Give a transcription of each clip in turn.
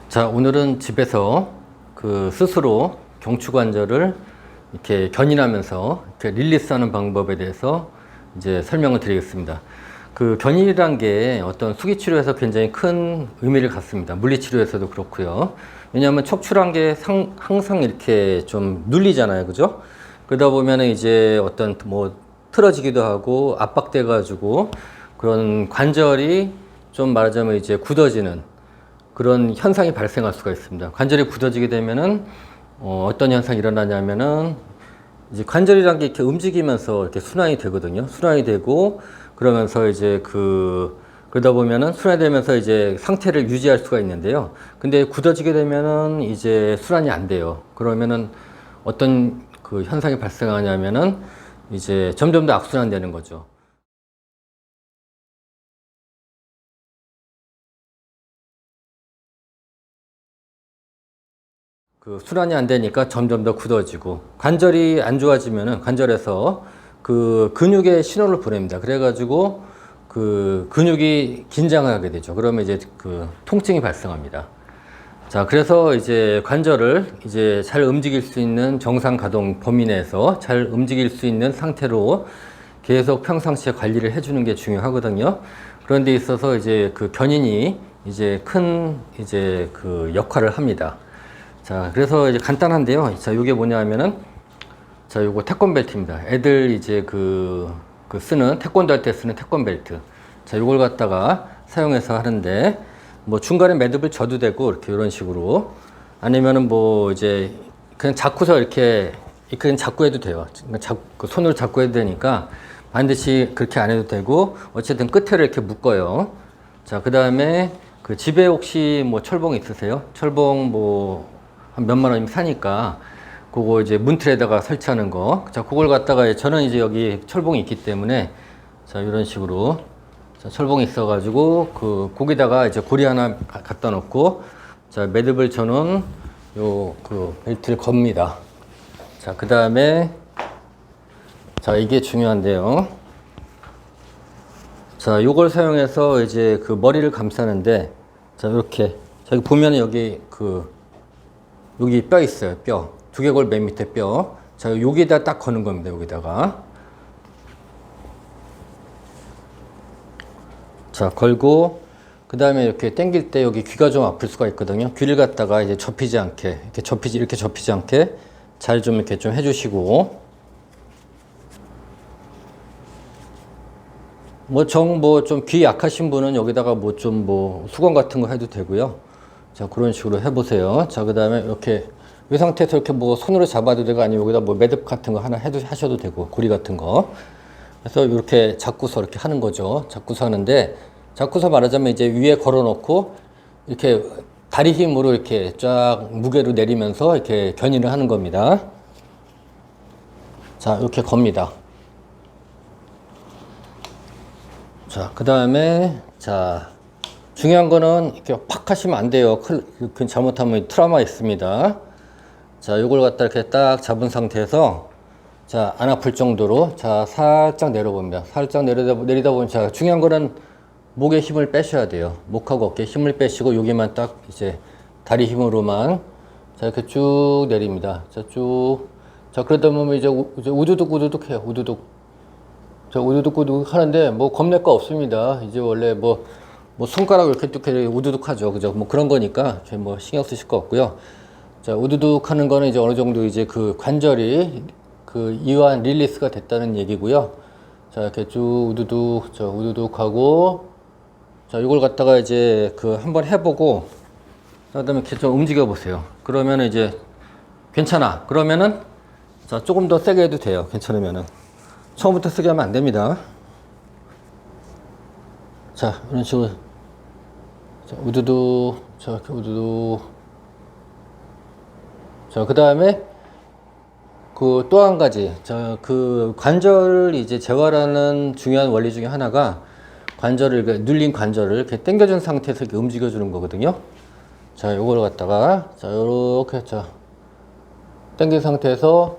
자, 오늘은 집에서 스스로 경추관절을 이렇게 견인하면서 이렇게 릴리스하는 방법에 대해서 이제 설명을 드리겠습니다. 견인이란 게 어떤 수기치료에서 굉장히 큰 의미를 갖습니다. 물리치료에서도 그렇고요. 왜냐하면 척추란 게 항상 이렇게 좀 눌리잖아요. 그죠? 그러다 보면은 이제 어떤 틀어지기도 하고 압박돼 가지고 그런 관절이 좀 말하자면 이제 굳어지는 그런 현상이 발생할 수가 있습니다. 관절이 굳어지게 되면은 어떤 현상이 일어나냐면은 이제 관절이란 게 이렇게 움직이면서 이렇게 순환이 되거든요. 순환이 되고 그러면서 이제 그러다 보면은 순환이 되면서 이제 상태를 유지할 수가 있는데요. 근데 굳어지게 되면은 이제 순환이 안 돼요. 그러면은 어떤 현상이 발생하냐면은 이제 점점 더 악순환되는 거죠. 순환이 안 되니까 점점 더 굳어지고 관절이 안 좋아지면은 관절에서 근육에 신호를 보냅니다. 그래가지고 근육이 긴장을 하게 되죠. 그러면 이제 통증이 발생합니다. 자, 그래서 이제 관절을 이제 잘 움직일 수 있는 정상 가동 범위 내에서 잘 움직일 수 있는 상태로 계속 평상시에 관리를 해주는 게 중요하거든요. 그런 데 있어서 이제 견인이 이제 큰 이제 역할을 합니다. 자, 그래서 이제 간단한데요. 자, 요게 뭐냐 하면은, 자, 요거 태권 벨트입니다. 애들 이제 쓰는, 태권도 할 때 쓰는 태권 벨트. 자, 요걸 갖다가 사용해서 하는데, 중간에 매듭을 줘도 되고, 이렇게 이런 식으로. 아니면은 이제, 그냥 잡고서 이렇게, 그냥 잡고 해도 돼요. 손으로 잡고 해도 되니까, 반드시 그렇게 안 해도 되고, 어쨌든 끝에를 이렇게 묶어요. 자, 그 다음에, 집에 혹시 철봉 있으세요? 철봉 한 몇만 원이면 사니까 그거 이제 문틀에다가 설치하는 거. 자, 그걸 갖다가 저는 이제 여기 철봉이 있기 때문에 자, 이런 식으로 자, 철봉이 있어 가지고 거기다가 이제 고리 하나 갖다 놓고 자, 매듭을 저는 벨트를 겁니다. 자, 그다음에 자, 이게 중요한데요. 자, 요걸 사용해서 이제 머리를 감싸는데 자, 이렇게 자, 여기 보면 여기 여기 뼈 있어요. 뼈. 두개골 맨 밑에 뼈. 자, 여기다 딱 거는 겁니다. 여기다가. 자, 걸고, 그 다음에 이렇게 당길 때 여기 귀가 좀 아플 수가 있거든요. 귀를 갖다가 이제 접히지 않게, 이렇게 접히지 않게 잘 좀 이렇게 좀 해주시고. 좀 귀 약하신 분은 여기다가 수건 같은 거 해도 되고요. 자, 그런 식으로 해보세요. 자, 그 다음에 이렇게 이 상태에서 이렇게 손으로 잡아도 되고 아니면 여기다 매듭 같은 거 하나 하셔도 되고 고리 같은 거. 그래서 이렇게 잡고서 이렇게 하는 거죠. 잡고서 하는데 잡고서 말하자면 이제 위에 걸어 놓고 이렇게 다리 힘으로 이렇게 쫙 무게로 내리면서 이렇게 견인을 하는 겁니다. 자, 이렇게 겁니다. 자, 그 다음에 자, 중요한 거는 이렇게 팍 하시면 안 돼요. 잘못하면 트라우마 있습니다. 자, 요걸 갖다 이렇게 딱 잡은 상태에서 자, 안 아플 정도로 자, 살짝 내려봅니다. 살짝 내리다 보면 자, 중요한 거는 목에 힘을 빼셔야 돼요. 목하고 어깨에 힘을 빼시고 여기만 딱 이제 다리 힘으로만 자, 이렇게 쭉 내립니다. 자, 쭉. 자, 그러다 보면 이제 우두둑 해요. 우두둑. 자, 우두둑 하는데 겁낼 거 없습니다. 이제 원래 손가락을 이렇게 뚝 우두둑 하죠. 그죠? 그런 거니까 신경 쓰실 거 없고요. 자, 우두둑 하는 거는 이제 어느 정도 이제 관절이 이완 릴리스가 됐다는 얘기고요. 자, 이렇게 쭉 우두둑 하고 자, 이걸 갖다가 이제 한번 해보고 그다음에 이렇게 좀 움직여 보세요. 그러면은 이제 괜찮아. 그러면은 자, 조금 더 세게 해도 돼요. 괜찮으면은 처음부터 세게 하면 안 됩니다. 자, 이런 식으로 자, 우두둑 자, 이렇게 우두둑 자, 그 다음에 또 한 가지 관절을 이제 재활하는 중요한 원리 중에 하나가 눌린 관절을 이렇게 당겨준 상태에서 이렇게 움직여주는 거거든요. 자, 요걸 갖다가 자, 요렇게 당긴 상태에서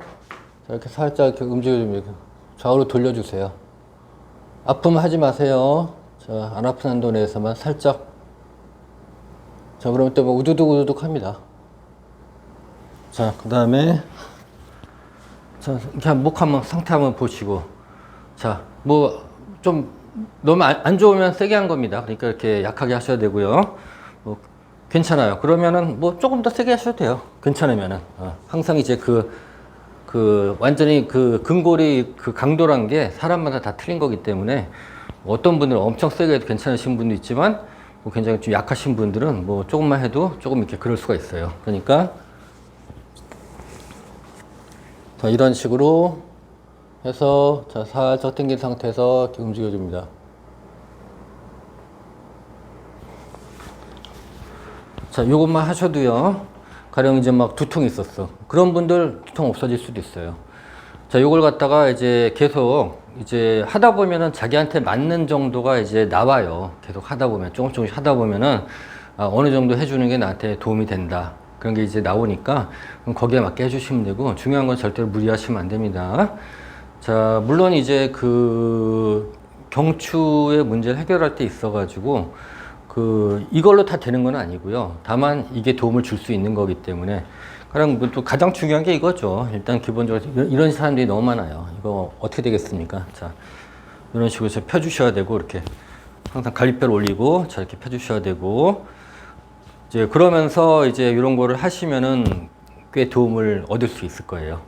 자, 이렇게 살짝 이렇게 움직여주면 좌우로 돌려주세요. 아프면 하지 마세요. 자, 안 아픈 한도 내에서만 살짝 자, 그러면 또 뭐 우두둑 우두둑 합니다. 자, 그 다음에 자, 이렇게 목 한번 상태 한번 보시고, 자, 뭐 좀 너무 안 좋으면 세게 한 겁니다. 그러니까 이렇게 약하게 하셔야 되고요. 뭐 괜찮아요. 그러면은 뭐 조금 더 세게 하셔도 돼요. 괜찮으면은 항상 이제 완전히 그 근골이 그 강도란 게 사람마다 다 틀린 거기 때문에 어떤 분들은 엄청 세게 해도 괜찮으신 분도 있지만 뭐 굉장히 좀 약하신 분들은 뭐 조금만 해도 조금 이렇게 그럴 수가 있어요. 그러니까 자, 이런 식으로 해서 자, 살짝 당긴 상태에서 이렇게 움직여줍니다. 자, 요것만 하셔도요. 가령 이제 막 두통이 있었어. 그런 분들 두통 없어질 수도 있어요. 자, 요걸 갖다가 이제 계속 이제 하다 보면은 자기한테 맞는 정도가 이제 나와요. 계속 하다 보면 조금씩 하다 보면은 어느 정도 해주는 게 나한테 도움이 된다. 그런 게 이제 나오니까 그럼 거기에 맞게 해주시면 되고 중요한 건 절대로 무리하시면 안 됩니다. 자, 물론 이제 그 경추의 문제를 해결할 때 있어가지고 이걸로 다 되는 건 아니고요. 다만 이게 도움을 줄 수 있는 거기 때문에 그냥 또 가장 중요한 게 이거죠. 일단 기본적으로 이런 사람들이 너무 많아요. 이거 어떻게 되겠습니까? 자, 이런 식으로 해서 펴주셔야 되고 이렇게 항상 갈비뼈를 올리고 자 이렇게 펴주셔야 되고 이제 그러면서 이제 이런 거를 하시면은 꽤 도움을 얻을 수 있을 거예요.